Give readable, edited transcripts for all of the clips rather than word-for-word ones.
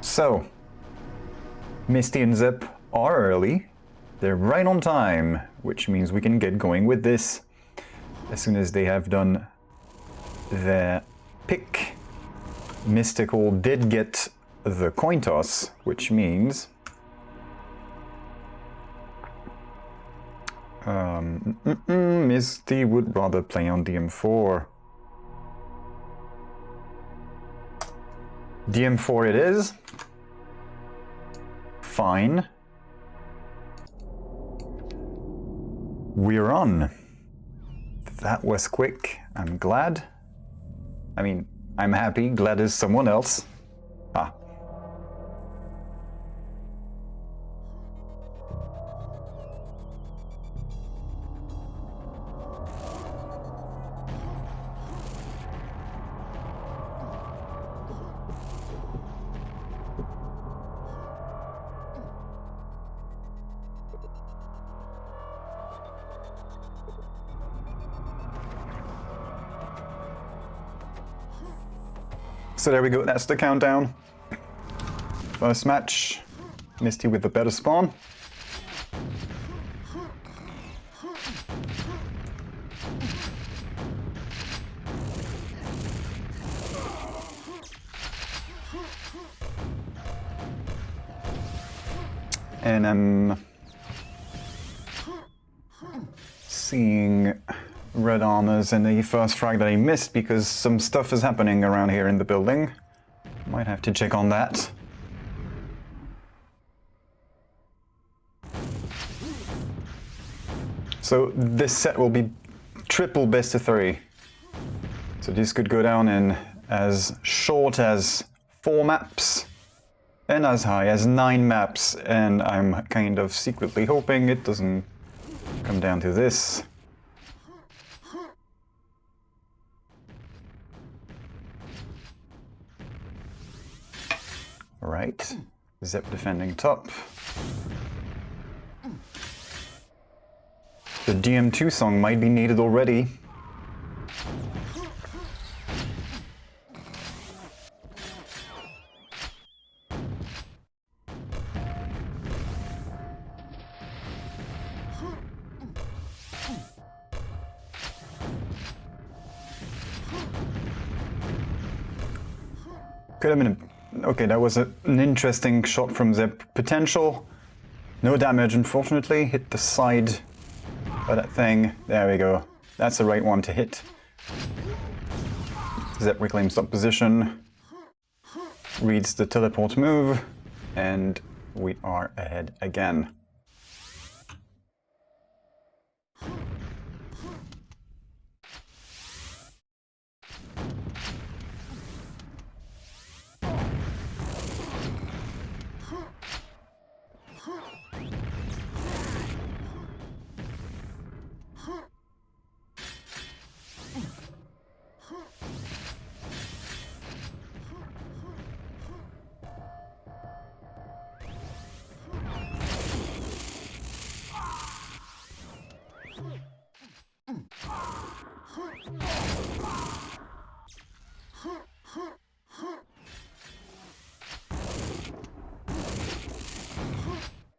So, Misty and Zepp are early. They're right on time, which means we can get going with this as soon as they have done their pick. Myztikal did get the coin toss, which means Misty would rather play on DM4. DM4 it is. Fine. We're on. That was quick. I'm glad. I mean, I'm happy. Glad is someone else. Ah. So there we go, that's the countdown. First match, Misty with the better spawn. And I'm seeing red armors in the first frag that I missed because some stuff is happening around here in the building. Might have to check on that. So this set will be triple best of 3. So this could go down in as short as 4 maps and as high as 9 maps, and I'm kind of secretly hoping it doesn't come down to this. Right, Zepp defending top. The DM2 song might be needed already. Could have been okay, that was an interesting shot from Zepp. Potential. No damage, unfortunately. Hit the side of that thing. There we go. That's the right one to hit. Zepp reclaims top position. Reads the teleport move. And we are ahead again.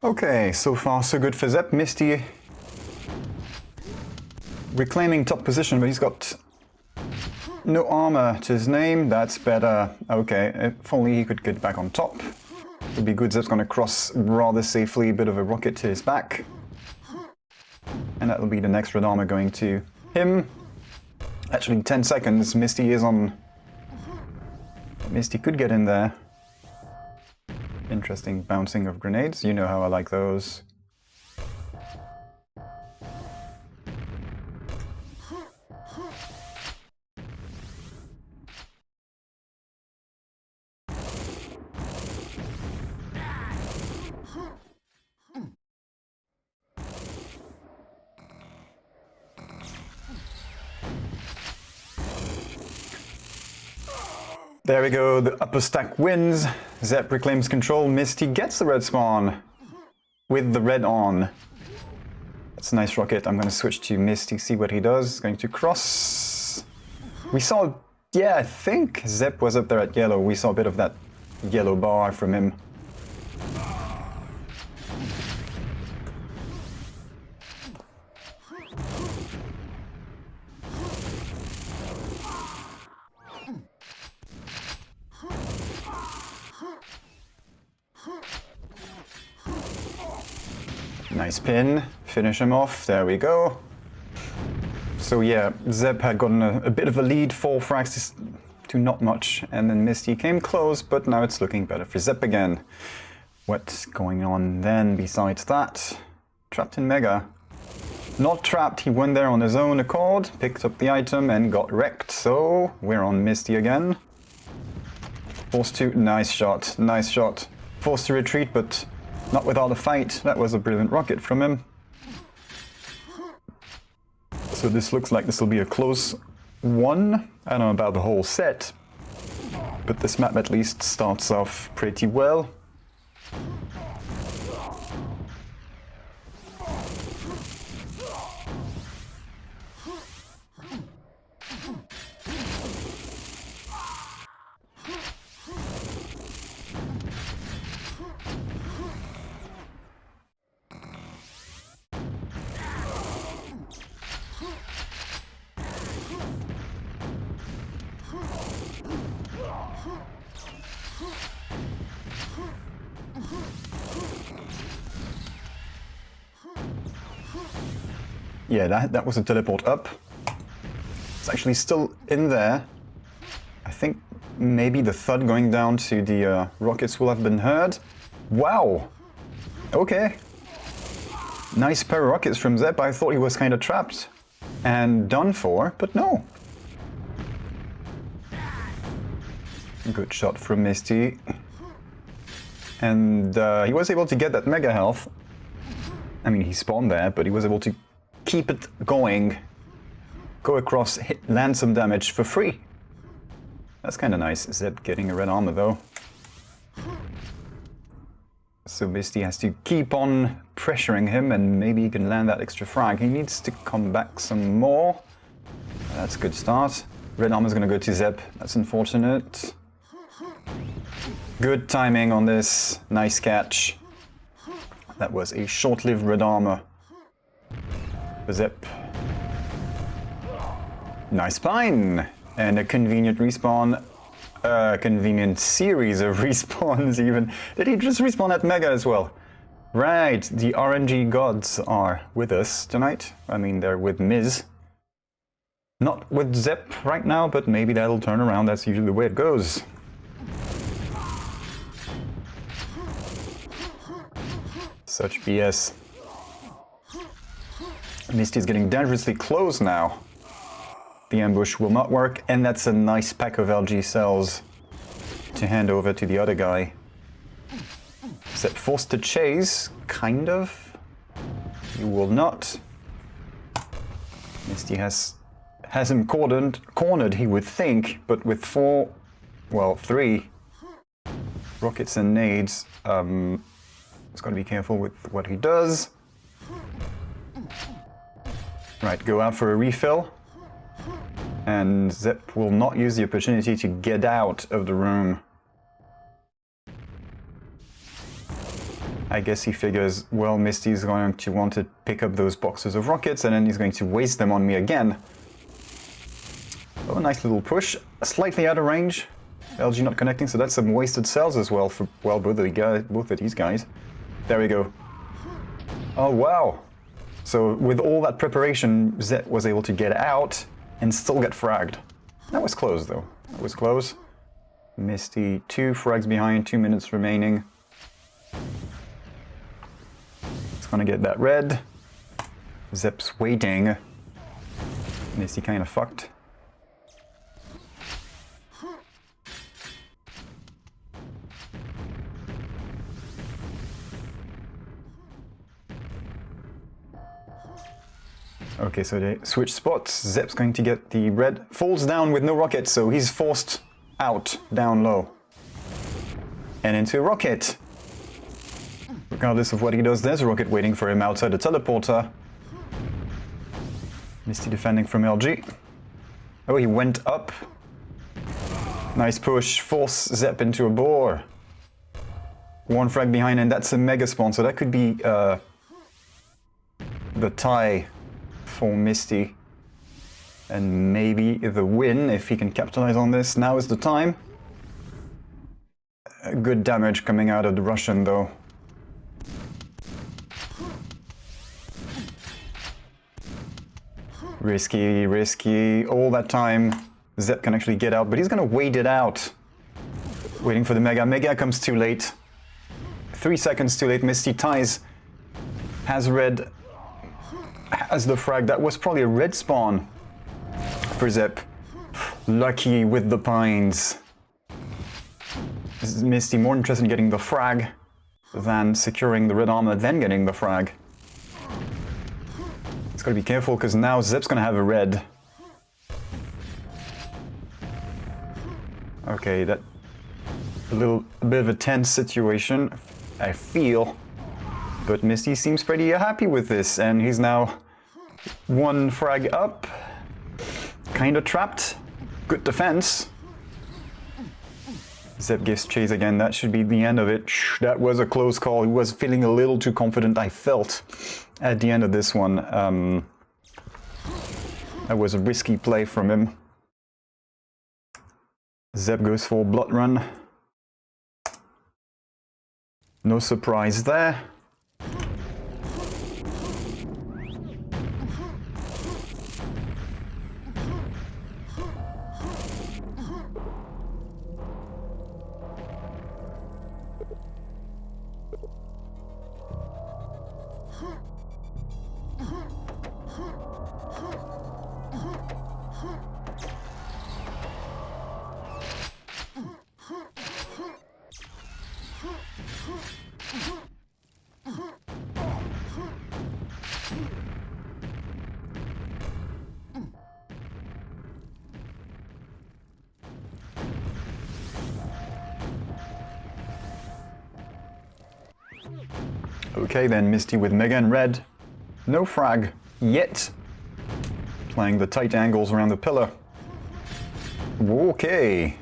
Okay, so far so good for Zepp. Misty reclaiming top position, but he's got no armor to his name. That's better. Okay, if only he could get back on top. Would be good. Zepp's gonna cross rather safely, a bit of a rocket to his back. And that'll be the next red armor going to him. Actually, 10 seconds. Misty is on. Misty could get in there. Interesting bouncing of grenades. You know how I like those. There we go, the upper stack wins. Zepp reclaims control. Misty gets the red spawn with the red on. That's a nice rocket. I'm going to switch to Misty, see what he does. Going to cross. We saw, yeah, I think Zepp was up there at yellow. We saw a bit of that yellow bar from him. Nice pin, finish him off, there we go. So yeah, Zepp had gotten a bit of a lead, 4 frags to not much, and then Misty came close, but now it's looking better for Zepp again. What's going on then besides that? Trapped in Mega. Not trapped, he went there on his own accord, picked up the item and got wrecked, so we're on Misty again. Forced to, nice shot, nice shot. Forced to retreat, but not without a fight. That was a brilliant rocket from him. So this looks like this will be a close one. I don't know about the whole set, but this map at least starts off pretty well. Yeah, that was a teleport up. It's actually still in there. I think maybe the thud going down to the rockets will have been heard. Wow! Okay. Nice pair of rockets from Zepp. I thought he was kind of trapped and done for, but no. Good shot from Misty. And he was able to get that mega health. I mean, he spawned there, but he was able to keep it going, go across, land some damage for free. That's kind of nice. Zepp getting a red armor though. So Misty has to keep on pressuring him and maybe he can land that extra frag. He needs to come back some more. That's a good start. Red armor's gonna go to Zepp. That's unfortunate. Good timing on this. Nice catch. That was a short-lived red armor. Zepp. Nice spine! And a convenient respawn. Convenient series of respawns even. Did he just respawn at Mega as well? Right, the RNG gods are with us tonight. I mean, they're with Miz. Not with Zepp right now, but maybe that'll turn around. That's usually the way it goes. Such BS. Misty's getting dangerously close now. The ambush will not work, and that's a nice pack of LG cells to hand over to the other guy. Zepp forced to chase, kind of. You will not. Misty has him cornered, he would think, but with 3 rockets and nades, he's got to be careful with what he does. Right, go out for a refill. And Zepp will not use the opportunity to get out of the room. I guess he figures, well, Misty's going to want to pick up those boxes of rockets and then he's going to waste them on me again. Oh, a nice little push. Slightly out of range. LG not connecting, so that's some wasted cells as well for, well, both of these guys. There we go. Oh, wow. So with all that preparation, Zepp was able to get out and still get fragged. That was close, though. That was close. Misty, 2 frags behind, 2 minutes remaining. It's gonna get that red. Zepp's waiting. Misty kind of fucked. Okay, so they switch spots. Zepp's going to get the red. Falls down with no rocket, so he's forced out, down low. And into a rocket. Regardless of what he does, there's a rocket waiting for him outside the teleporter. Misty defending from LG. Oh, he went up. Nice push. Force Zepp into a bore. One frag behind, and that's a mega spawn, so that could be the tie for Misty. And maybe the win, if he can capitalize on this. Now is the time. Good damage coming out of the Russian, though. Risky, risky. All that time, Zepp can actually get out, but he's gonna wait it out. Waiting for the Mega. Mega comes too late. 3 seconds too late. Misty ties. Has red. Has the frag. That was probably a red spawn for Zepp. Lucky with the pines. Misty more interested in getting the frag than securing the red armor, then getting the frag. It's gotta be careful because now Zepp's gonna have a red. Okay, that a bit of a tense situation, I feel. But Misty seems pretty happy with this, and he's now one frag up. Kinda trapped. Good defense. Zepp gives chase again. That should be the end of it. That was a close call. He was feeling a little too confident, I felt, at the end of this one. That was a risky play from him. Zepp goes for Blood Run. No surprise there. Okay then, Misty with Mega and red. No frag yet. Playing the tight angles around the pillar. Okay.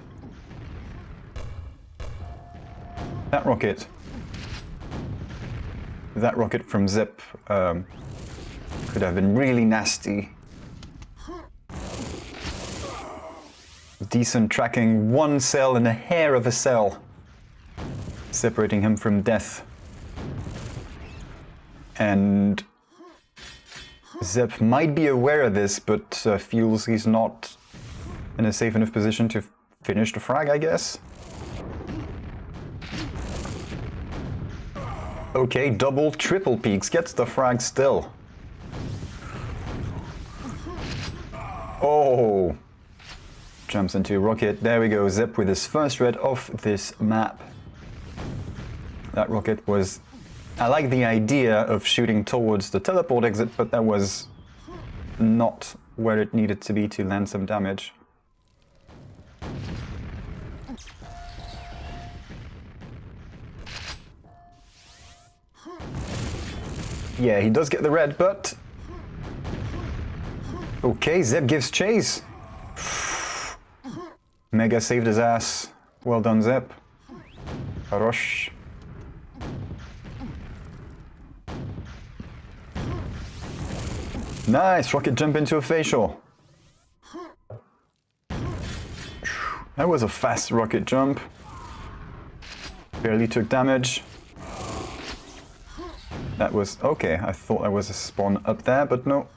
That rocket from Zepp could have been really nasty. Decent tracking, one cell and a hair of a cell, separating him from death. And Zepp might be aware of this, but feels he's not in a safe enough position to finish the frag, I guess. Okay, double, triple peaks, gets the frag still. Oh! Jumps into a rocket. There we go, Zepp with his first red off this map. That rocket was... I like the idea of shooting towards the teleport exit, but that was not where it needed to be to land some damage. Yeah, he does get the red, but... Okay, Zepp gives chase. Mega saved his ass. Well done, Zepp. Harosh. Nice! Rocket jump into a facial. That was a fast rocket jump. Barely took damage. That was... okay, I thought there was a spawn up there, but no.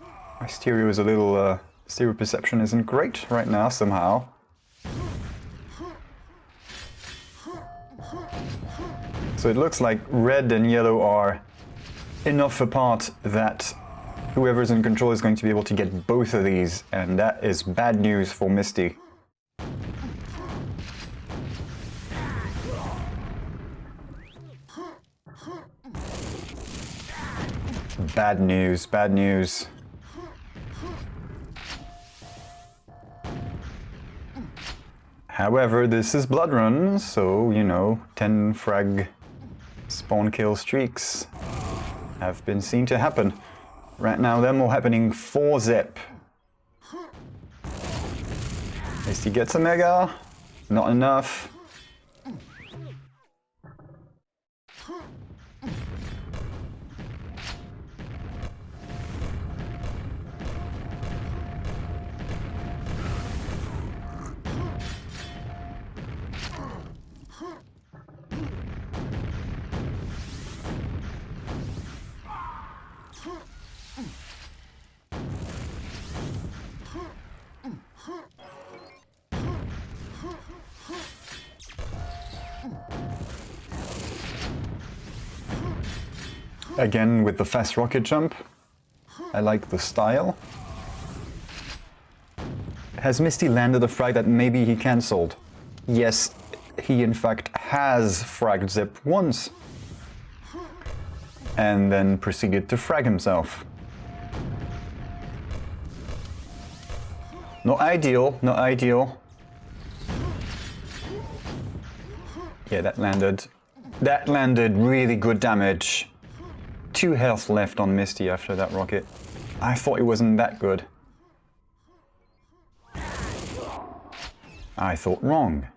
My stereo is a little... stereo perception isn't great right now, somehow. So it looks like red and yellow are enough apart that whoever's in control is going to be able to get both of these, and that is bad news for Misty. Bad news, bad news. However, this is Blood Run, so, you know, 10 frag spawn kill streaks have been seen to happen. Right now, they're more happening for Zepp. Misty gets a Mega, not enough. Again with the fast rocket jump. I like the style. Has Misty landed a frag that maybe he cancelled? Yes, he in fact has fragged Zepp once. And then proceeded to frag himself. Not ideal, not ideal. Yeah, that landed. That landed really good damage. 2 health left on Misty after that rocket. I thought it wasn't that good. I thought wrong.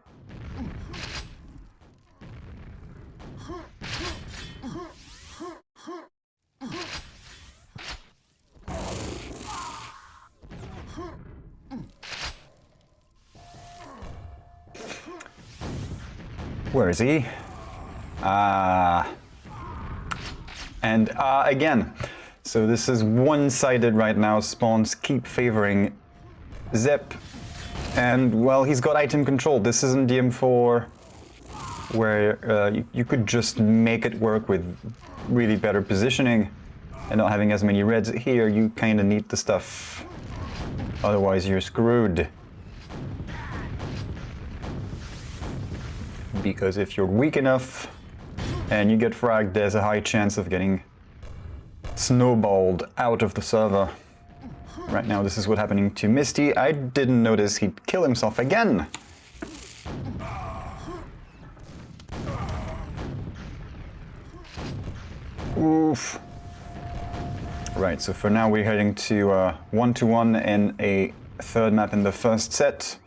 Where is he? And again. So this is one-sided right now. Spawns keep favoring Zepp. And, well, he's got item control. This isn't DM4 where you could just make it work with really better positioning and not having as many reds. Here, you kind of need the stuff. Otherwise, you're screwed. Because if you're weak enough and you get fragged, there's a high chance of getting snowballed out of the server. Right now, this is what's happening to Misty. I didn't notice he'd kill himself again. Oof. Right, so for now we're heading to 1-1 in a third map in the first set.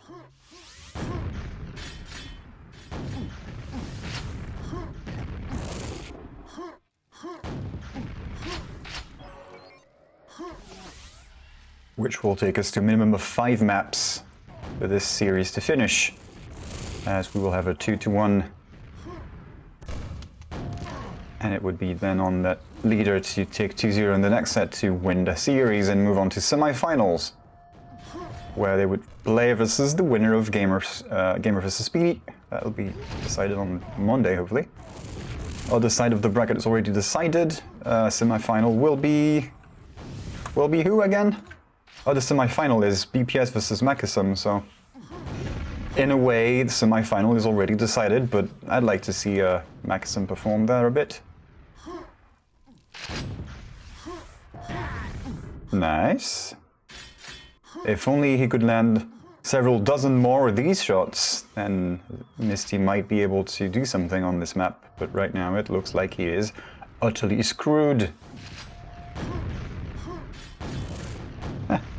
Which will take us to a minimum of 5 maps for this series to finish, as we will have a 2-1, and it would be then on that leader to take 2-0 in the next set to win the series and move on to semi-finals, where they would play versus the winner of Gamer vs Speedy. That'll be decided on Monday, hopefully. Other side of the bracket is already decided. Semi-final will be who again? Oh, the semi-final is BPS versus Macasum, so in a way, the semi-final is already decided, but I'd like to see Macasum perform there a bit. Nice. If only he could land several dozen more of these shots, then Misty might be able to do something on this map, but right now it looks like he is utterly screwed.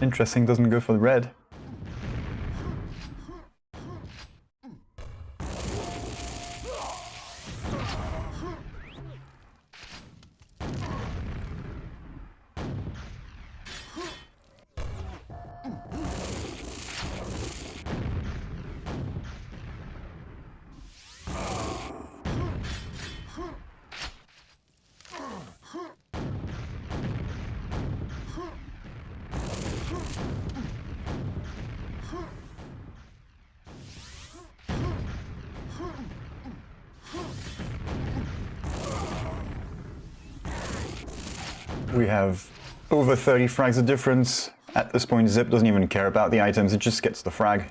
Interesting, doesn't go for the red. We have over 30 frags of difference. At this point, Zepp doesn't even care about the items, it just gets the frag.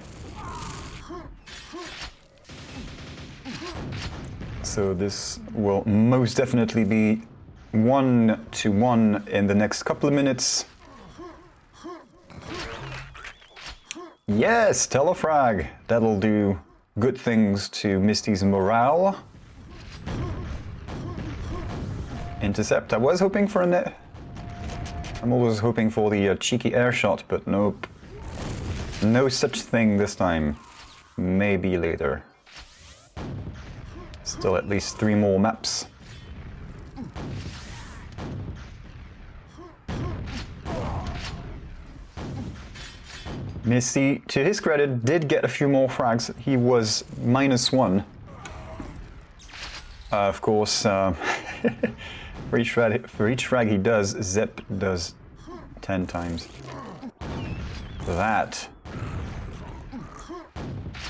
So this will most definitely be 1-1 in the next couple of minutes. Yes, telefrag! That'll do good things to Misty's morale. Intercept. I was hoping for a net. I'm always hoping for the cheeky air shot, but nope. No such thing this time. Maybe later. Still at least 3 more maps. Misty, to his credit, did get a few more frags. He was -1. Of course, for each frag he does, Zepp does 10 times that.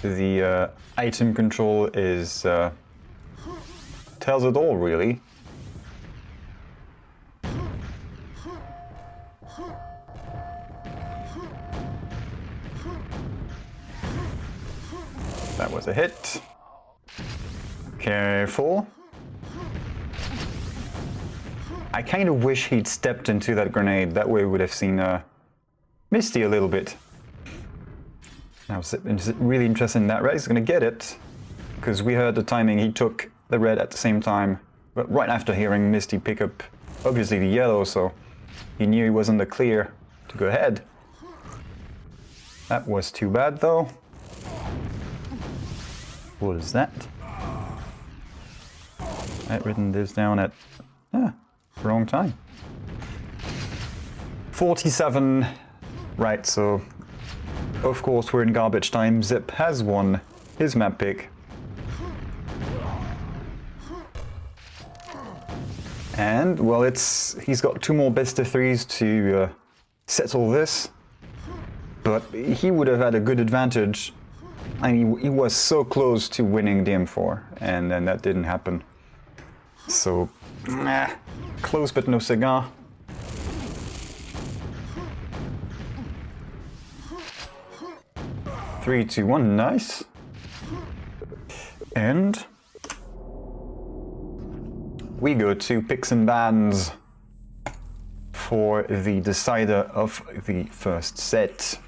The item control is tells it all, really. That was a hit. Careful. I kind of wish he'd stepped into that grenade. That way we would have seen Misty a little bit. Now, is really interested in that red. He's going to get it. Because we heard the timing. He took the red at the same time. But right after hearing Misty pick up, obviously, the yellow. So he knew he was in the clear to go ahead. That was too bad, though. What is that? I've written this down at wrong time. 47. Right, so of course we're in garbage time. Zepp has won his map pick. And well, he's got 2 more best of 3s to settle this. But he would have had a good advantage. I mean, he was so close to winning the M4, and then that didn't happen. So, close but no cigar. Three, two, one, nice. And we go to picks and bans for the decider of the first set.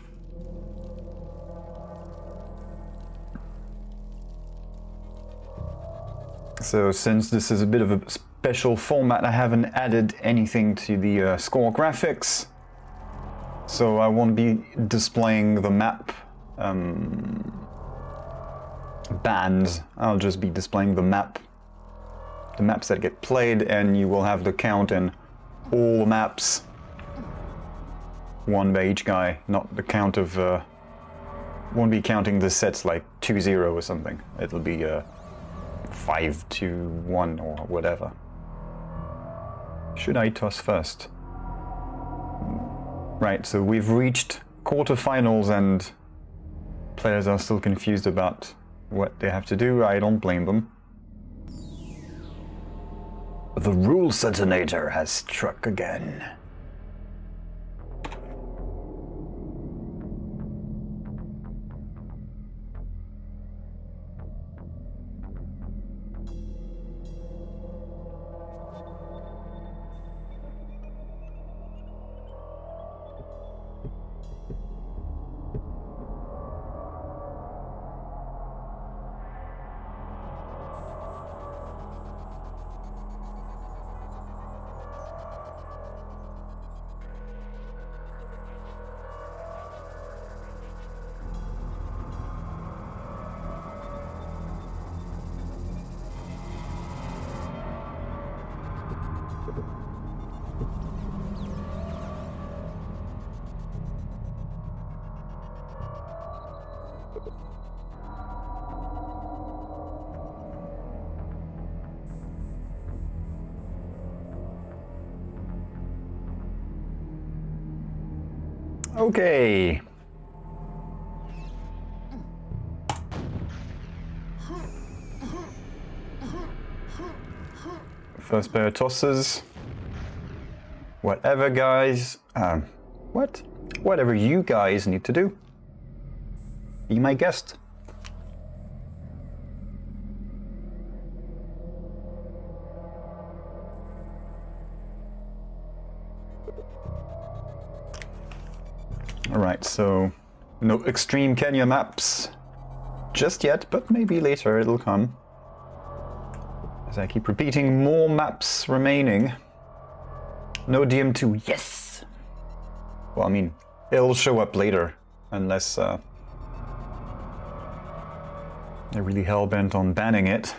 So since this is a bit of a special format, I haven't added anything to the score graphics. So I won't be displaying the map bands. I'll just be displaying the maps that get played, and you will have the count in all the maps. One by each guy, not the count of... won't be counting the sets like 2-0 or something. It'll be 5-1 or whatever. Should I toss first? Right, so we've reached quarterfinals and players are still confused about what they have to do. I don't blame them. The rule detonator has struck again. Okay. First pair of tosses. Whatever, guys. Whatever you guys need to do. Be my guest. Alright, so no extreme Kenya maps just yet, but maybe later it'll come. As I keep repeating, more maps remaining. No DM2, yes! Well, I mean, it'll show up later, unless they're really hell-bent on banning it.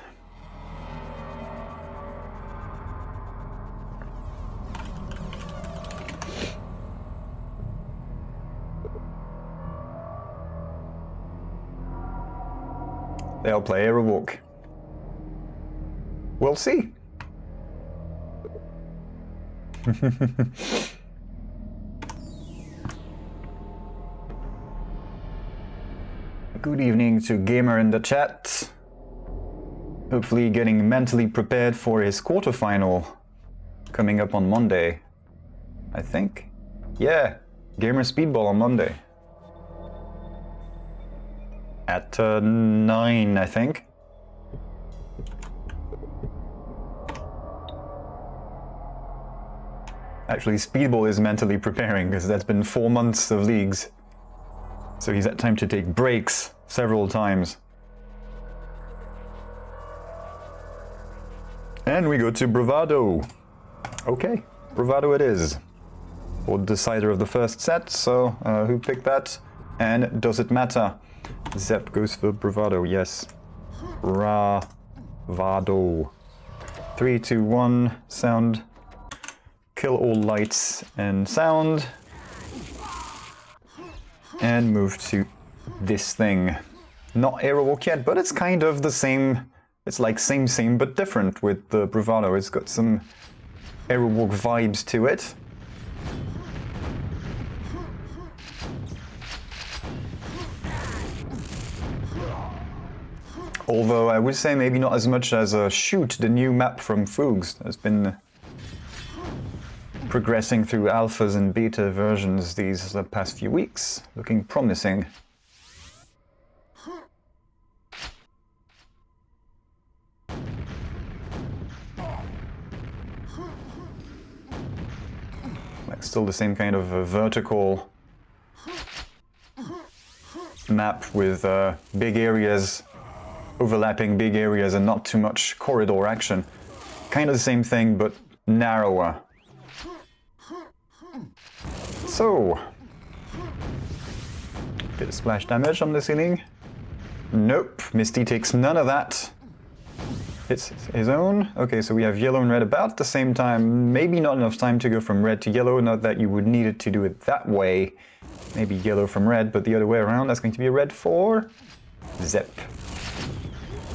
they'll play Aerowalk. We'll see. Good evening to Gamer in the chat. Hopefully getting mentally prepared for his quarterfinal coming up on Monday, I think. Yeah, Gamer Speedball on Monday. At 9, I think. Actually, Speedball is mentally preparing because that's been 4 months of leagues. So he's had time to take breaks several times. And we go to Bravado. Okay, Bravado it is. For the decider of the first set, so who picked that? And does it matter? Zepp goes for Bravado, yes. Bravado. 3, 2, 1, sound. Kill all lights and sound. And move to this thing. Not Aerowalk yet, but it's kind of the same. It's like same but different with the Bravado. It's got some Aerowalk vibes to it. Although I would say maybe not as much as Shoot, the new map from Fugues, has been progressing through alphas and beta versions these past few weeks, looking promising. Like still the same kind of vertical map with big areas, overlapping big areas and not too much corridor action. Kind of the same thing, but narrower. So, bit of splash damage on the ceiling. Nope, Misty takes none of that. It's his own. Okay, so we have yellow and red about the same time. Maybe not enough time to go from red to yellow, not that you would need it to do it that way. Maybe yellow from red, but the other way around. That's going to be a red for Zepp.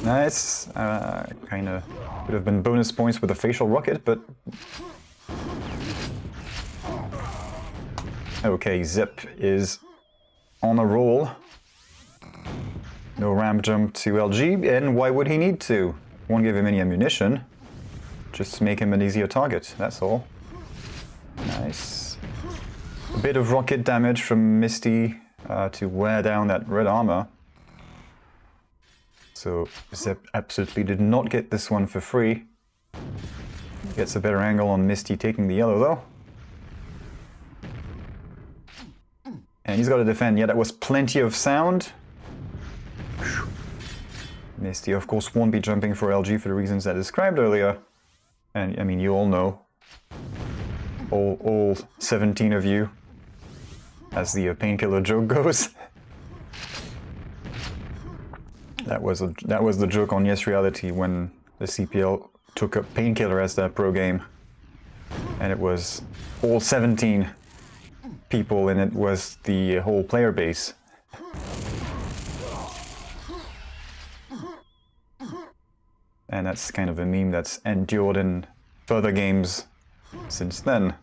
Nice. Kind of would have been bonus points with a facial rocket, but... Okay, Zepp is on a roll. No ramp jump to LG, and why would he need to? Won't give him any ammunition. Just make him an easier target, that's all. Nice. A bit of rocket damage from Misty to wear down that red armor. So Zepp absolutely did not get this one for free. Gets a better angle on Misty taking the yellow though. And he's got to defend. Yeah, that was plenty of sound. Misty, of course, won't be jumping for LG for the reasons I described earlier. And, I mean, you all know. All 17 of you. As the painkiller joke goes. That was the joke on Yes Reality when the CPL took up Painkiller as their pro game. And it was all 17 people, and it was the whole player base. And that's kind of a meme that's endured in further games since then.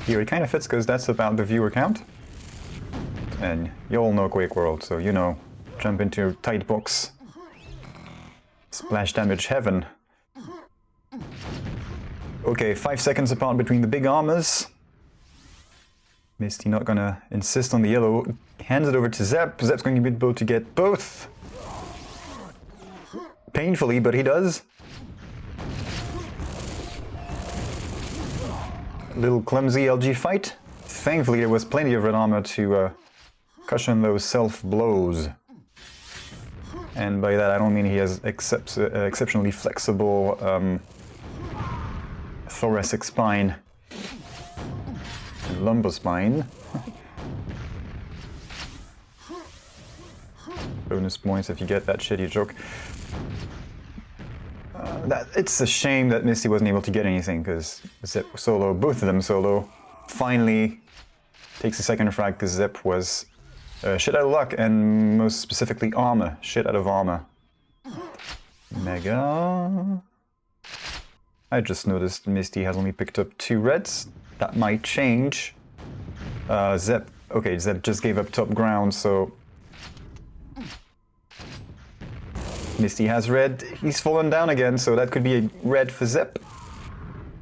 Here it kind of fits because that's about the viewer count. And you all know QuakeWorld, so you know, jump into tight box. Splash damage heaven. Okay, 5 seconds apart between the big armors. Misty not gonna insist on the yellow. Hands it over to Zepp. Zepp's going to be able to get both. Painfully, but he does. A little clumsy LG fight. Thankfully, there was plenty of red armor to cushion those self-blows. And by that, I don't mean he has exceptionally flexible thoracic spine and lumbar spine. Bonus points if you get that shitty joke. It's a shame that Misty wasn't able to get anything, because Zepp solo, both of them solo, finally takes the second frag because Zepp was shit out of luck, and most specifically armor. Shit out of armor. Mega. I just noticed Misty has only picked up 2 reds. That might change. Zepp. Okay, Zepp just gave up top ground, so Misty has red. He's fallen down again, so that could be a red for Zepp.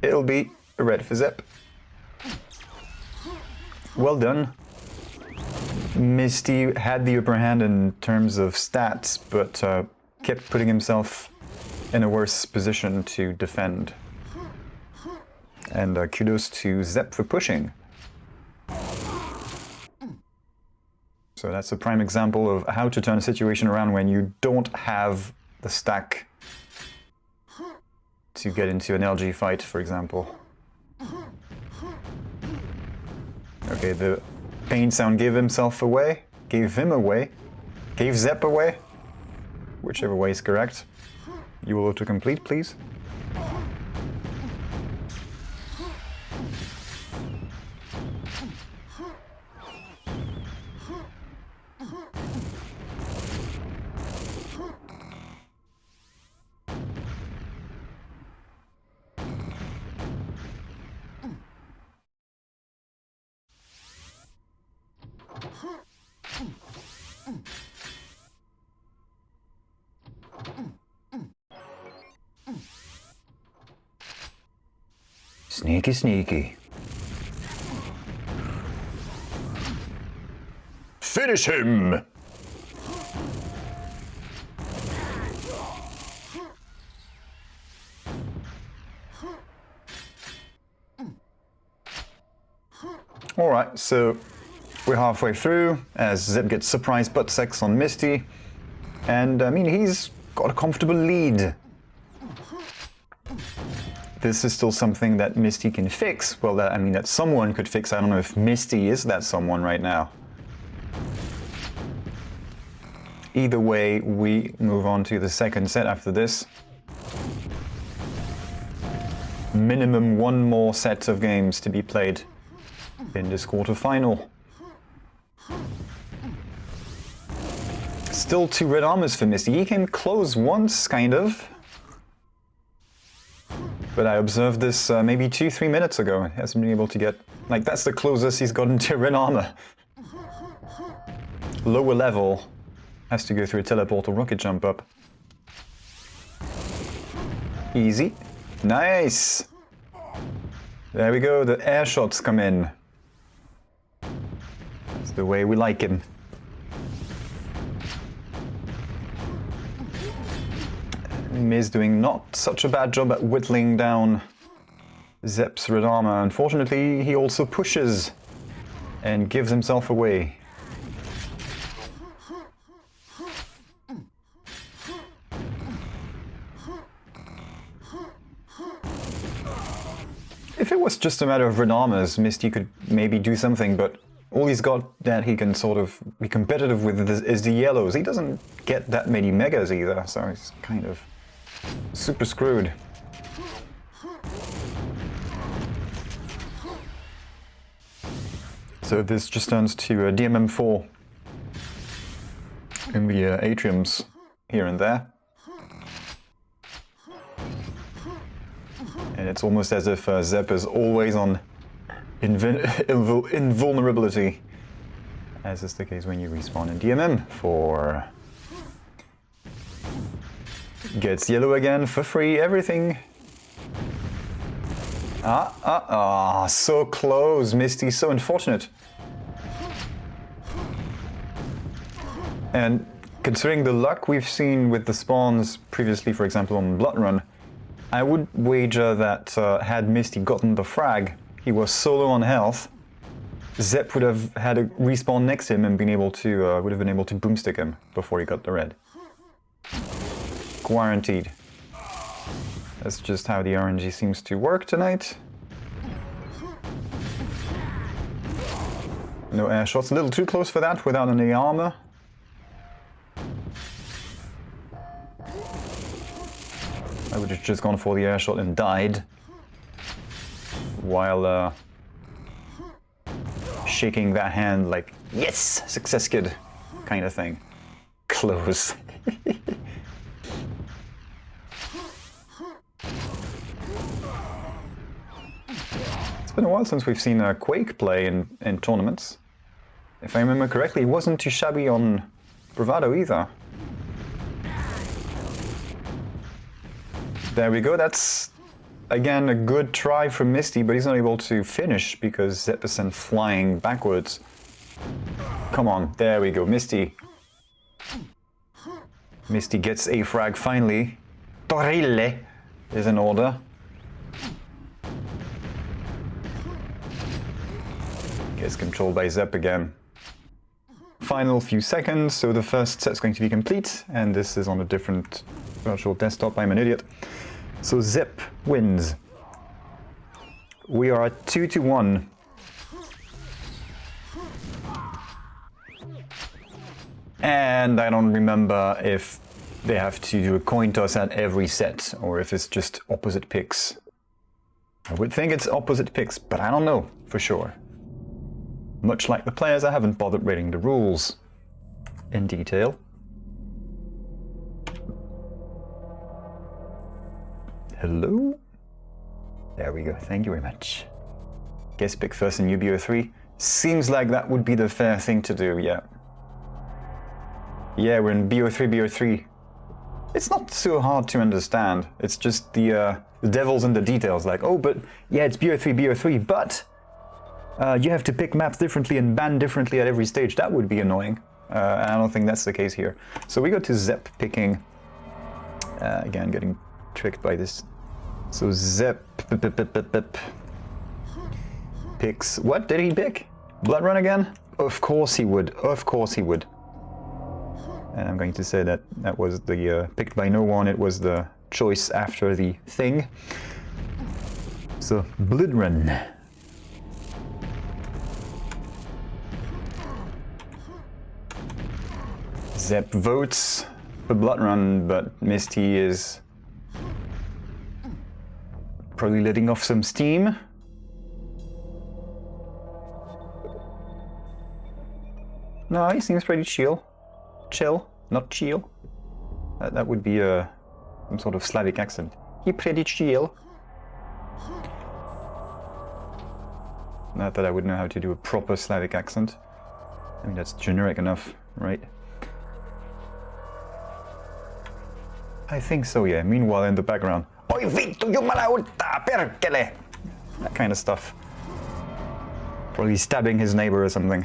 It'll be a red for Zepp. Well done. Misty had the upper hand in terms of stats, but kept putting himself in a worse position to defend. And kudos to Zepp for pushing. So that's a prime example of how to turn a situation around when you don't have the stack to get into an LG fight, for example. Okay, the pain sound gave him away, gave Zepp away, whichever way is correct. You will autocomplete, please. Sneaky, sneaky. Finish him! Alright, so we're halfway through as Zepp gets surprise butt sex on Misty. And I mean, he's got a comfortable lead. This is still something that Misty can fix. Well, I mean, that someone could fix. I don't know if Misty is that someone right now. Either way, we move on to the second set after this. Minimum 1 more set of games to be played in this quarterfinal. Still 2 red armors for Misty. He came close once, kind of. But I observed this maybe 2-3 minutes ago. He hasn't been able to get... Like, that's the closest he's gotten to red armor. Lower level has to go through a teleport or rocket jump up. Easy. Nice! There we go, the air shots come in. That's the way we like him. Miz doing not such a bad job at whittling down Zepp's red armor. Unfortunately, he also pushes and gives himself away. If it was just a matter of red armors, Misty could maybe do something, but all he's got that he can sort of be competitive with is the yellows. He doesn't get that many megas either, so he's kind of super screwed. So this just turns to a DMM4 in the atriums here and there. And it's almost as if Zepp is always on invulnerability, as is the case when you respawn in DMM4. Gets yellow again for free, everything. So close, Misty, so unfortunate. And considering the luck we've seen with the spawns previously, for example on Blood Run, I would wager that had Misty gotten the frag, he was so low on health, Zepp would have had a respawn next to him and would have been able to boomstick him before he got the red. Guaranteed. That's just how the RNG seems to work tonight. No air shots, a little too close for that without any armor. I would have just gone for the air shot and died. While shaking that hand like, yes, success kid, kind of thing. Close. It's been a while since we've seen Quake play in tournaments. If I remember correctly, he wasn't too shabby on Bravado either. There we go, that's again a good try from Misty, but he's not able to finish because Zepp is sent flying backwards. Come on, there we go, Misty. Misty gets a frag finally. Torille is in order. Gets controlled by Zepp again. Final few seconds, so the first set's going to be complete, and this is on a different virtual desktop. I'm an idiot. So Zepp wins. We are at 2-1. And I don't remember if they have to do a coin toss at every set, or if it's just opposite picks. I would think it's opposite picks, but I don't know for sure. Much like the players, I haven't bothered reading the rules in detail. Hello? There we go, thank you very much. Guess pick first in UBO3. Seems like that would be the fair thing to do, yeah. Yeah, we're in BO3, BO3. It's not so hard to understand. It's just the devil's in the details, like, oh, but yeah, it's BO3, BO3, but you have to pick maps differently and ban differently at every stage. That would be annoying. And I don't think that's the case here. So we go to Zepp picking. Again, getting tricked by this. So Zepp picks. What did he pick? Blood Run again? Of course he would. Of course he would. And I'm going to say that that was the picked by no one. It was the choice after the thing. So Blood Run. Zepp votes for Blood Run, but Misty is probably letting off some steam. No, he seems pretty chill. Chill, not chill. That would be some sort of Slavic accent. He pretty chill. Not that I would know how to do a proper Slavic accent. I mean, that's generic enough, right? I think so, yeah. Meanwhile, in the background, Oi vittu jumalauta, perkele! That kind of stuff. Probably stabbing his neighbor or something.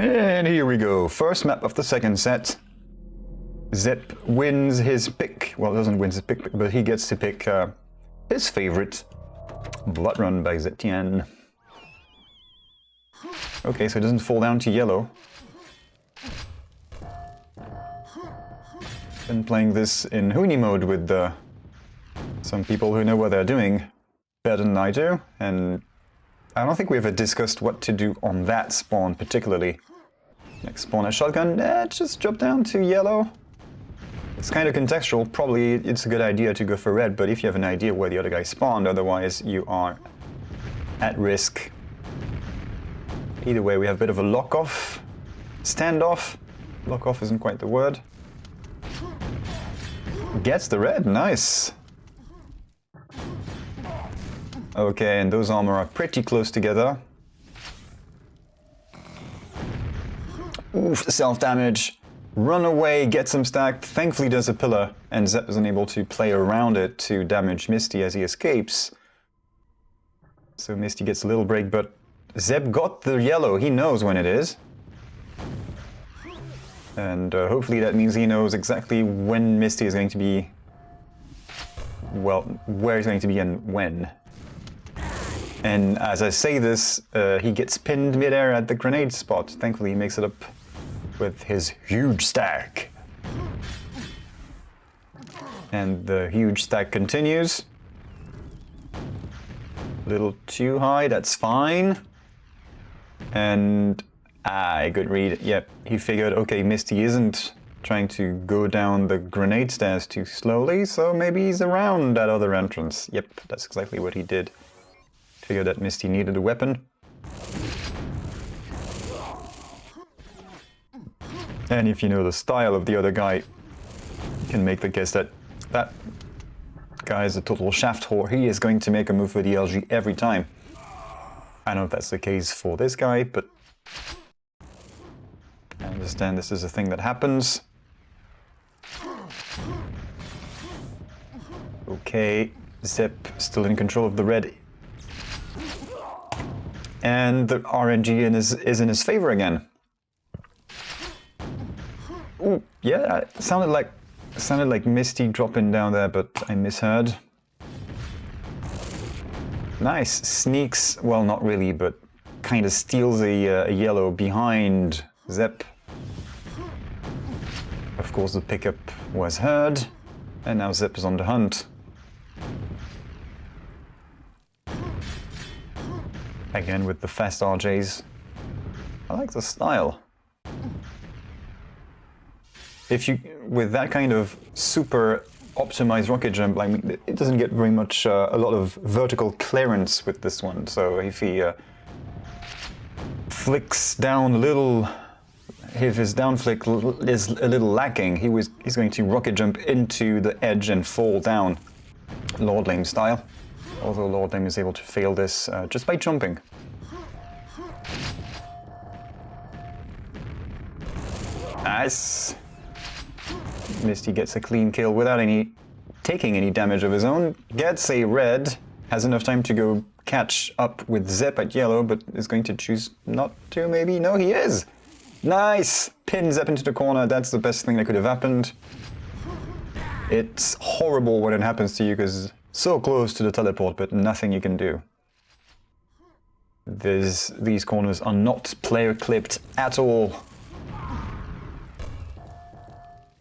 And here we go, first map of the second set. Zepp wins his pick. Well, doesn't win his pick, but he gets to pick his favorite, Blood Run by Zetian. Okay, so it doesn't fall down to yellow. Been playing this in Huni mode with some people who know what they're doing better than I do, and I don't think we ever discussed what to do on that spawn particularly. Like spawn a shotgun, just drop down to yellow. It's kind of contextual, probably it's a good idea to go for red, but if you have an idea where the other guy spawned, otherwise you are at risk. Either way, we have a bit of a lock-off, standoff. Lock-off isn't quite the word. Gets the red, nice. Okay, and those armor are pretty close together. Oof, self-damage. Run away, get some stacked. Thankfully there's a pillar, and Zepp is unable to play around it to damage Misty as he escapes. So Misty gets a little break, but Zepp got the yellow. He knows when it is. And hopefully that means he knows exactly when Misty is going to be well, where he's going to be and when. And as I say this, he gets pinned midair at the grenade spot. Thankfully, he makes it up with his huge stack. And the huge stack continues. Little too high, that's fine. And good read. Yep, he figured, okay, Misty isn't trying to go down the grenade stairs too slowly, so maybe he's around that other entrance. Yep, that's exactly what he did. Figured that Misty needed a weapon. And if you know the style of the other guy, you can make the guess that that guy is a total shaft whore. He is going to make a move for the LG every time. I don't know if that's the case for this guy, but I understand this is a thing that happens. Okay, Zepp still in control of the red. And the RNG is in his favor again. Ooh, yeah, it sounded like Misty dropping down there, but I misheard. Nice, sneaks, well not really, but kind of steals a yellow behind Zepp. Of course the pickup was heard, and now Zepp is on the hunt. Again with the fast RJs. I like the style. If you, with that kind of super optimized rocket jump, I mean, it doesn't get very much, a lot of vertical clearance with this one. So if he flicks down a little, if his down flick is a little lacking, he's going to rocket jump into the edge and fall down, Lord Lame style. Although Lord Lame is able to fail this just by jumping. Nice. Misty gets a clean kill without taking any damage of his own. Gets a red, has enough time to go catch up with Zepp at yellow, but is going to choose not to, maybe? No, he is! Nice! Pin Zepp into the corner, that's the best thing that could have happened. It's horrible when it happens to you, because so close to the teleport, but nothing you can do. These corners are not player clipped at all.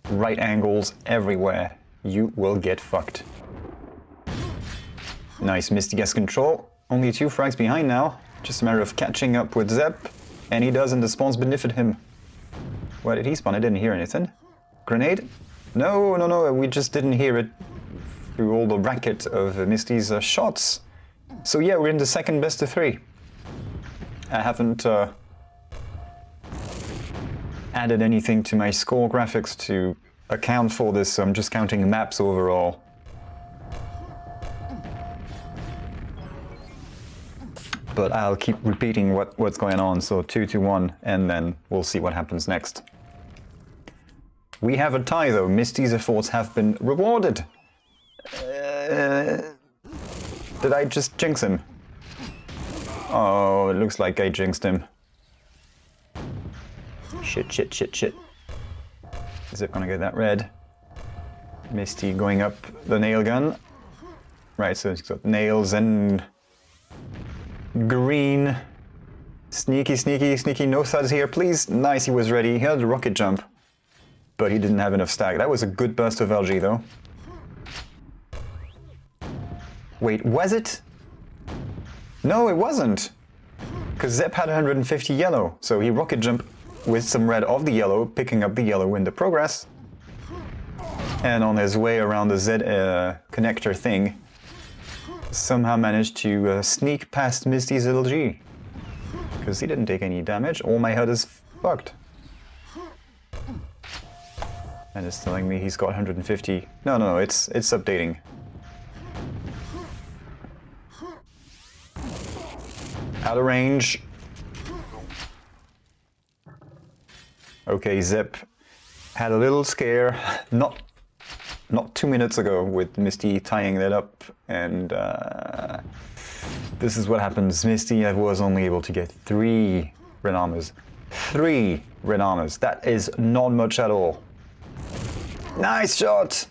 Right angles everywhere. You will get fucked. Nice, Misty gets control. Only 2 frags behind now. Just a matter of catching up with Zepp. And he does, and the spawns benefit him. Where did he spawn? I didn't hear anything. Grenade? No, we just didn't hear it through all the racket of Misty's shots. So yeah, we're in the second best of 3. I haven't added anything to my score graphics to account for this, so I'm just counting maps overall. But I'll keep repeating what's going on, so 2-1, and then we'll see what happens next. We have a tie though, Misty's efforts have been rewarded. Did I just jinx him? Oh, it looks like I jinxed him. Shit. Is it gonna get that red? Misty going up the nail gun. Right, so he's got nails and green. Sneaky, no thuds here, please. Nice, he was ready. He had a rocket jump, but he didn't have enough stack. That was a good burst of LG though. Wait, was it? No, it wasn't. Because Zepp had 150 yellow, so he rocket jumped with some red of the yellow, picking up the yellow in the progress. And on his way around the Z connector thing, somehow managed to sneak past Misty's LG. Because he didn't take any damage. All my HUD is fucked. And it's telling me he's got 150. No, it's updating. Out of range. Okay, Zepp had a little scare not 2 minutes ago with Misty tying that up, and this is what happens. Misty was only able to get 3 red armors. 3 red armors. That is not much at all. Nice shot!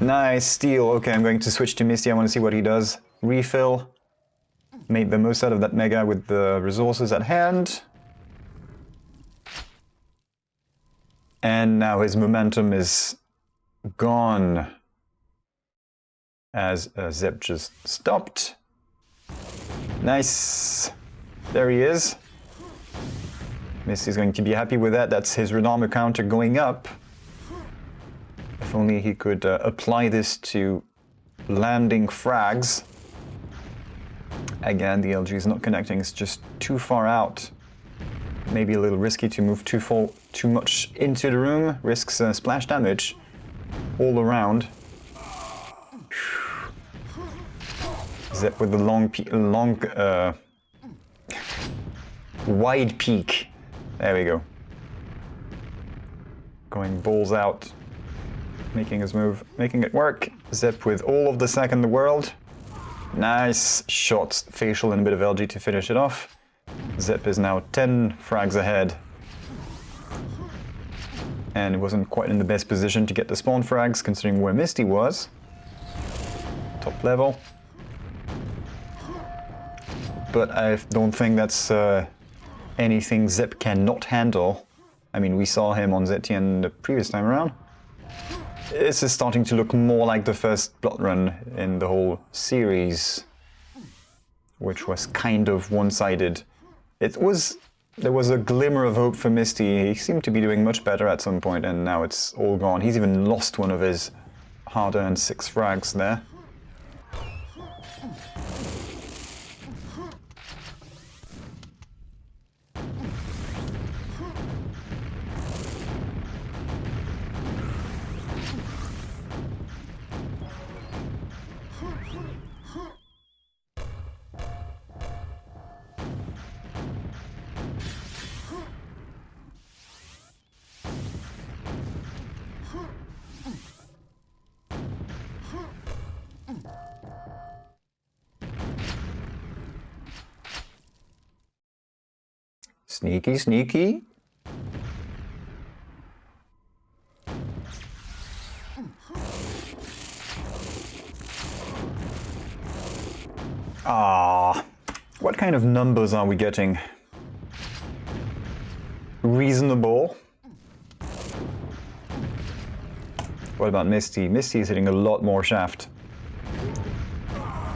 Nice steal. Okay, I'm going to switch to Misty. I want to see what he does. Refill. Made the most out of that Mega with the resources at hand. And now his momentum is gone. As Zepp just stopped. Nice. There he is. Misty's going to be happy with that. That's his red armor counter going up. If only he could apply this to landing frags. Again, the LG is not connecting. It's just too far out. Maybe a little risky to move too much into the room. Risks splash damage all around. Zepp with the wide peak. There we go. Going balls out. Making his move, making it work. Zepp with all of the sack in the world. Nice shots, facial and a bit of LG to finish it off. Zepp is now 10 frags ahead. And it wasn't quite in the best position to get the spawn frags, considering where Misty was. Top level. But I don't think that's anything Zepp cannot handle. I mean, we saw him on ZTN the previous time around. This is starting to look more like the first Blood Run in the whole series, which was kind of one-sided. There was a glimmer of hope for Misty. He seemed to be doing much better at some point, and now it's all gone. He's even lost one of his hard-earned 6 frags there. Sneaky, sneaky. Ah, what kind of numbers are we getting? Reasonable. What about Misty? Misty is hitting a lot more shaft.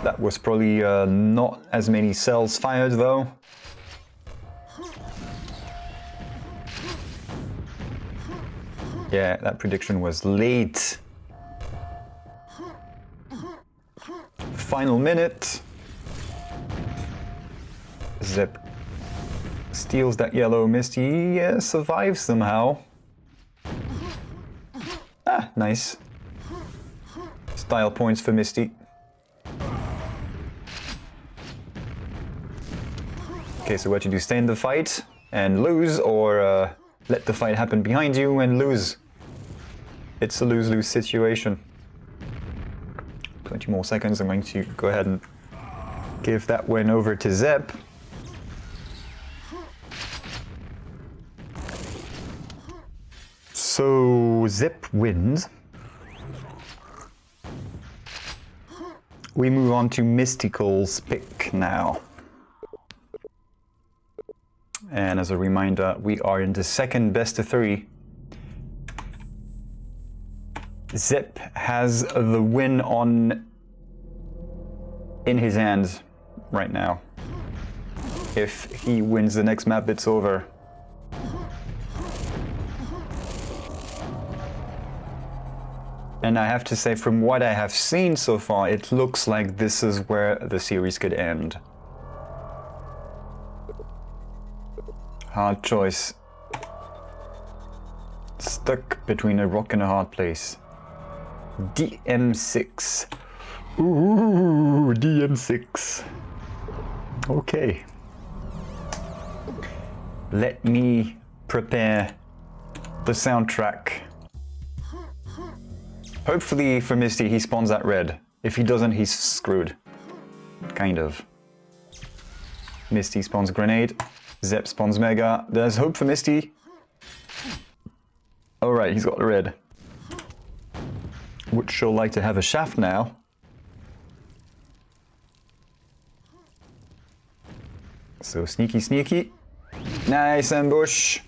That was probably not as many cells fired though. Yeah, that prediction was late. Final minute. Zepp steals that yellow. Misty survives somehow. Ah, nice. Style points for Misty. Okay, so what do you do? Stay in the fight and lose, or let the fight happen behind you and lose? It's a lose-lose situation. 20 more seconds. I'm going to go ahead and give that win over to Zepp. So Zepp wins. We move on to Mystikal's pick now. And as a reminder, we are in the second best of 3. Zepp has the win in his hands right now. If he wins the next map, it's over. And I have to say, from what I have seen so far, it looks like this is where the series could end. Hard choice. Stuck between a rock and a hard place. DM6. Ooh, DM6. Okay. Let me prepare the soundtrack. Hopefully for Misty he spawns that red. If he doesn't, he's screwed. Kind of. Misty spawns grenade. Zepp spawns mega. There's hope for Misty. Alright, he's got the red. Would sure like to have a shaft now. So sneaky, sneaky. Nice ambush.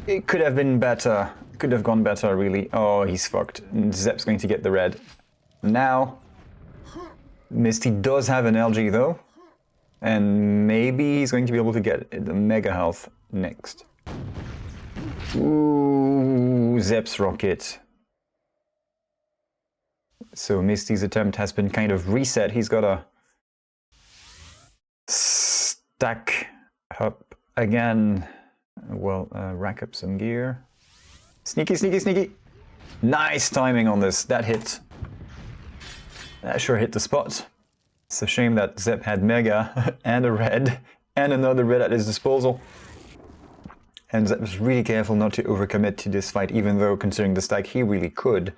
It could have been better. Could have gone better, really. Oh, he's fucked. Zepp's going to get the red. Now, Misty does have an LG, though. And maybe he's going to be able to get the Mega Health next. Ooh, Zepp's rocket. So Misty's attempt has been kind of reset. He's got a stack up again. Well, rack up some gear. Sneaky, sneaky, sneaky. Nice timing on this. That hit. That sure hit the spot. It's a shame that Zepp had Mega and a red and another red at his disposal. And Zepp was really careful not to overcommit to this fight, even though, considering the stack, he really could.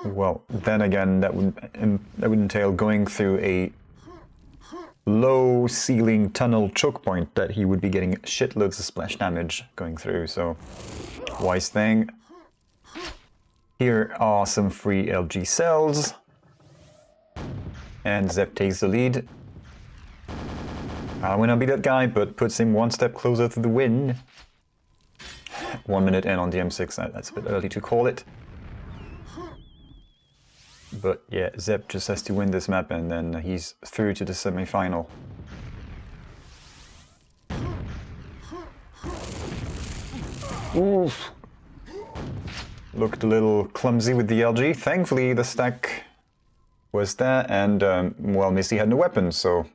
Well, then again, that would entail going through a low ceiling tunnel choke point that he would be getting shitloads of splash damage going through, so wise thing. Here are some free LG cells. And Zepp takes the lead. I will not be that guy, but puts him one step closer to the win. 1 minute in on the M6, that's a bit early to call it. But yeah, Zepp just has to win this map and then he's through to the semi-final. Oof. Looked a little clumsy with the LG. Thankfully the stack was there and, well, Misty had no weapons, so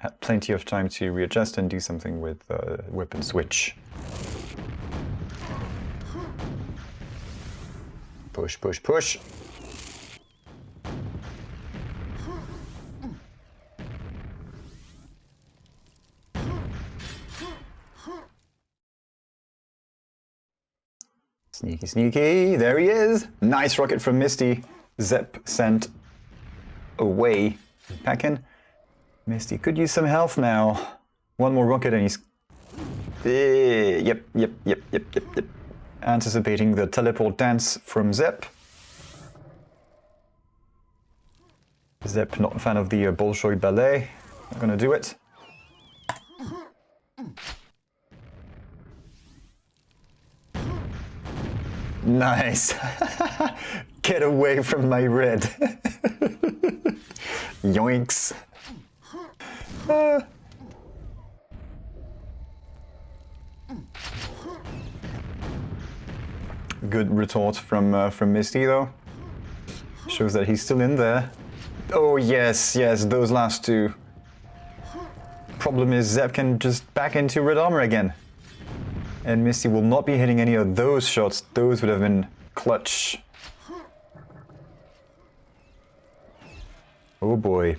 had plenty of time to readjust and do something with weapon switch. Push, push, push. Sneaky, sneaky, there he is! Nice rocket from Misty. Zepp sent away. Back in. Misty could use some health now. One more rocket and he's... Yep. Anticipating the teleport dance from Zepp. Zepp not a fan of the Bolshoi ballet. Not gonna do it. Nice! Get away from my red! Yoinks! Good retort from Misty though. Shows that he's still in there. Oh yes, yes, those last two. Problem is Zepp can just back into red armor again. And Misty will not be hitting any of those shots. Those would have been clutch. Oh boy.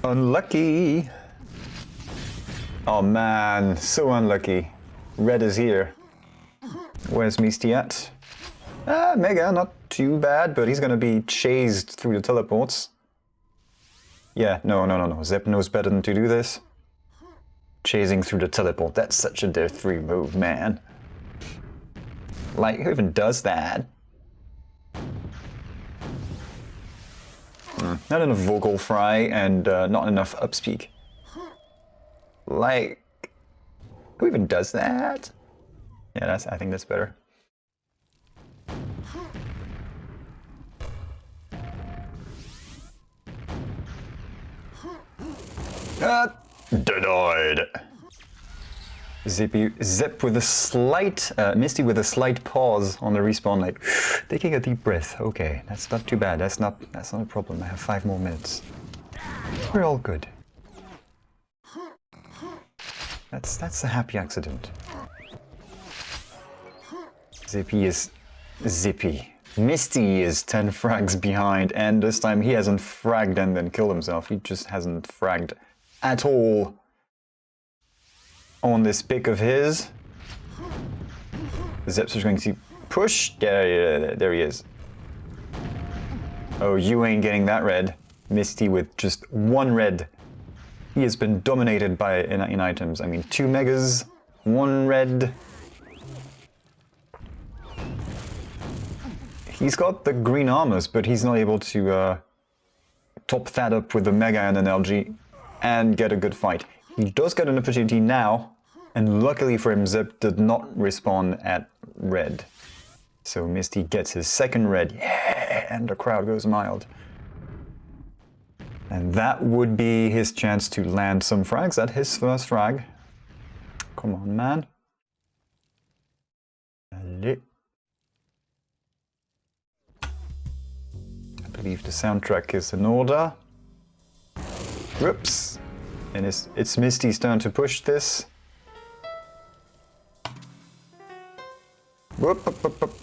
Unlucky. Oh man, so unlucky. Red is here. Where's Misty at? Mega, not too bad, but he's gonna be chased through the teleports. Yeah, no. Zepp knows better than to do this. Chasing through the teleport, that's such a Dare 3 move, man. Like, who even does that? Not enough vocal fry and not enough upspeak. Like, who even does that? Yeah, I think that's better. Denied. Zepp with a slight, Misty with a slight pause on the respawn, like taking a deep breath. Okay, that's not too bad. That's not a problem. I have 5 more minutes. We're all good. That's a happy accident. Zippy is zippy. Misty is 10 frags behind, and this time he hasn't fragged and then killed himself. He just hasn't fragged at all on this pick of his. Zepp's going to push. Yeah, there he is. Oh, you ain't getting that red. Misty with just 1 red. He has been dominated by in items. I mean, 2 megas, 1 red. He's got the green armors, but he's not able to top that up with the mega and an LG and get a good fight. He does get an opportunity now, and luckily for him, Zepp did not respawn at red. So Misty gets his 2nd red, yeah, and the crowd goes mild. And that would be his chance to land some frags at his first frag. Come on, man. Allez. I believe the soundtrack is in order. Whoops. And it's Misty's turn to push this. Whoop, whoop, whoop, whoop.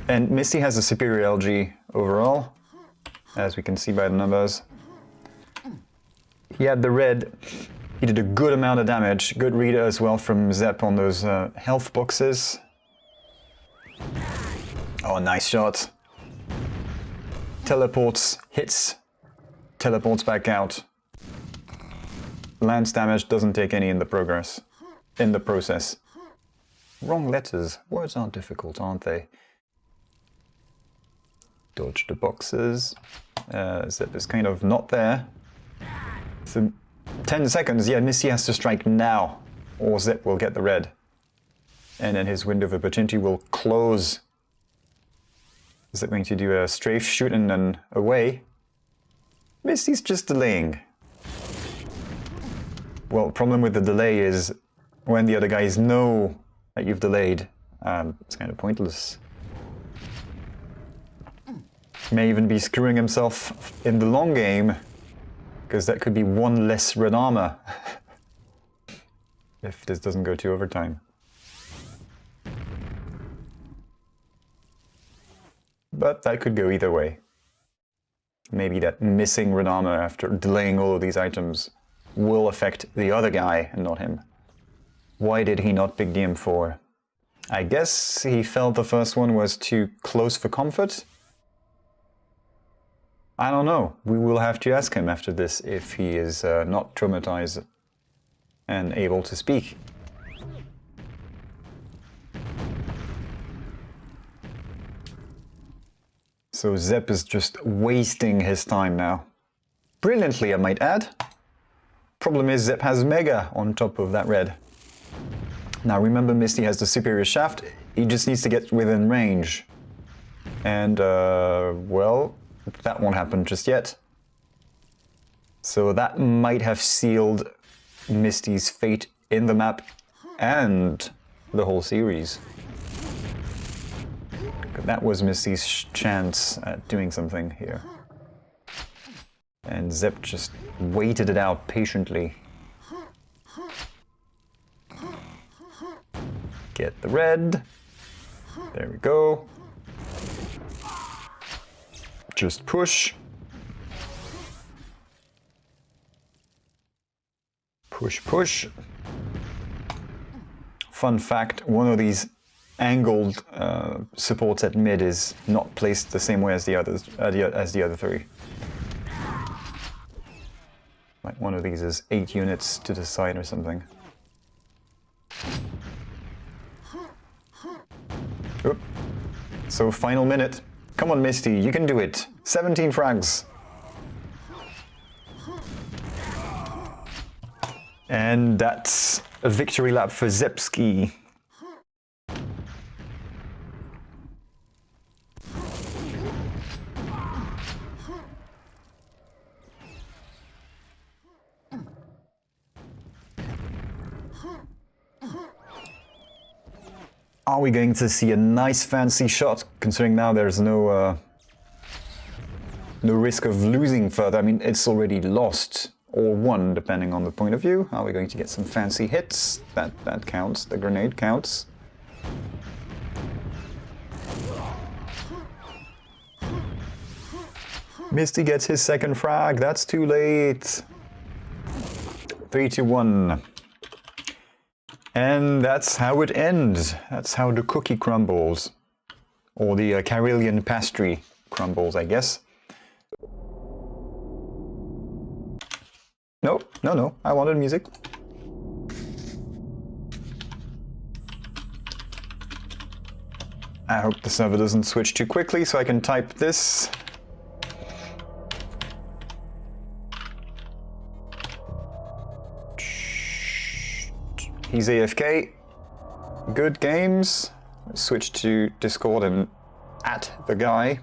And Misty has a superior LG overall, as we can see by the numbers. He had the red. He did a good amount of damage. Good read as well from Zepp on those health boxes. Oh, nice shot. Teleports, hits, teleports back out. Lands damage, doesn't take any in the process. Wrong letters. Words aren't difficult, aren't they? Dodge the boxes. Zepp is kind of not there. So 10 seconds. Yeah, Misty has to strike now, or Zepp will get the red. And then his window of opportunity will close. Is it going to do a strafe shoot and then away? Misty's just delaying. Well, problem with the delay is when the other guys know that you've delayed, it's kind of pointless. May even be screwing himself in the long game, because that could be 1 less red armor if this doesn't go to overtime. But that could go either way. Maybe that missing red armor after delaying all of these items will affect the other guy and not him. Why did he not pick the M4? I guess he felt the first one was too close for comfort? I don't know. We will have to ask him after this if he is not traumatized and able to speak. So Zepp is just wasting his time now. Brilliantly, I might add. Problem is Zepp has Mega on top of that red. Now remember, Misty has the superior shaft. He just needs to get within range. And, well, that won't happen just yet. So that might have sealed Misty's fate in the map and the whole series. That was Misty's chance at doing something here. And Zepp just waited it out patiently. Get the red. There we go. Just push. Push, push. Fun fact, one of these angled supports at mid is not placed the same way as the others, as the other 3. Like one of these is 8 units to the side or something. Oop. So final minute. Come on, Misty, you can do it. 17 frags. And that's a victory lap for Zeppski. Are we going to see a nice fancy shot, considering now there's no risk of losing further? I mean, it's already lost or won, depending on the point of view. Are we going to get some fancy hits? That counts. The grenade counts. Misty gets his 2nd frag. That's too late. 3-1. And that's how it ends. That's how the cookie crumbles. Or the Karelian pastry crumbles, I guess. No, no, I wanted music. I hope the server doesn't switch too quickly so I can type this. He's AFK. Good games. Switch to Discord and at the guy.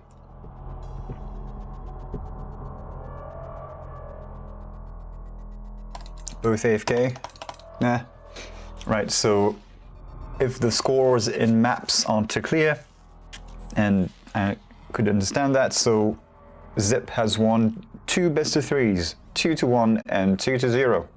Both AFK? Nah. Right, so if the scores in maps aren't too clear, and I could understand that, so Zepp has won 2 best of 3s, 2-1 and 2-0.